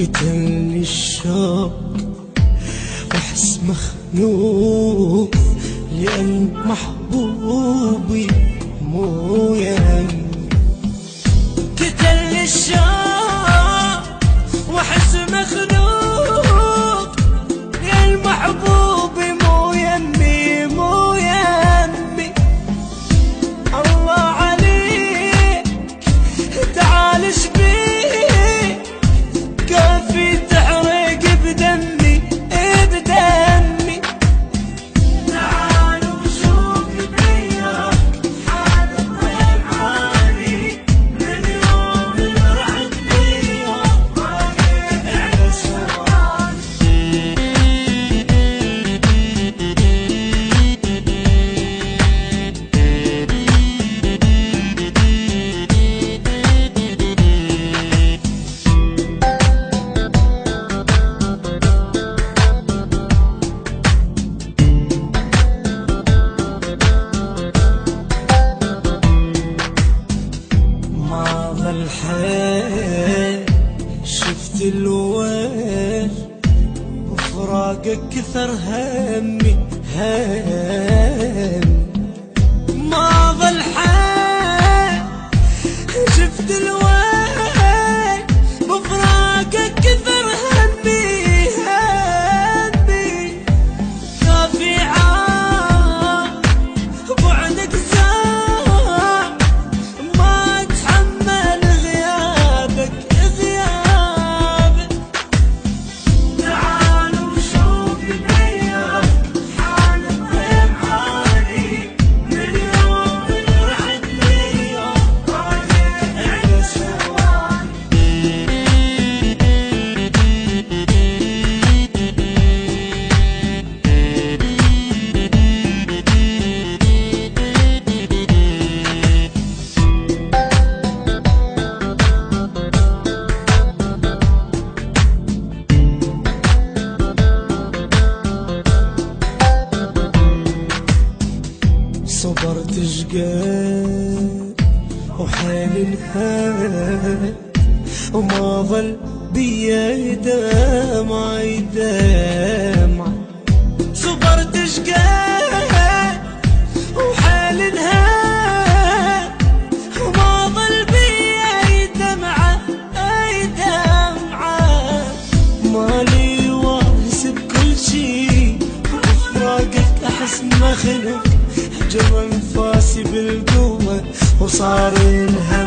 قتلني الشوق واحس مخنوق لأن محبوبي مو يمي. قتلني الشوق واحس مخنوق لأن محبوبي مو يمي مو يمي. الله عليك تعال شبيك كافي تحرق بدمي بدمي. تعال وشوف بيا حال الضيم عالي من يوم اللي رحت بيا رايح على سواني. الحين شفت الويل وفراقك كثر همي ما ظل حين شفت الويل وفراقك كثر همي كافي عام بعدك زار ما اتحمل غيابك. تعال وشوف بيا حال الضيم عالي من يوم اللي رحت ليا رايح على سواني. صبرت شقد وحيل انهاد وما ظل بيا دمعة دمعة. صبرت شقد وحيل انهاد وما ظل بيا دمعة دمعة. مالي واحس بكل شي وفراقك احس مخنوق جرى انفاسي بالقوة وصار الهم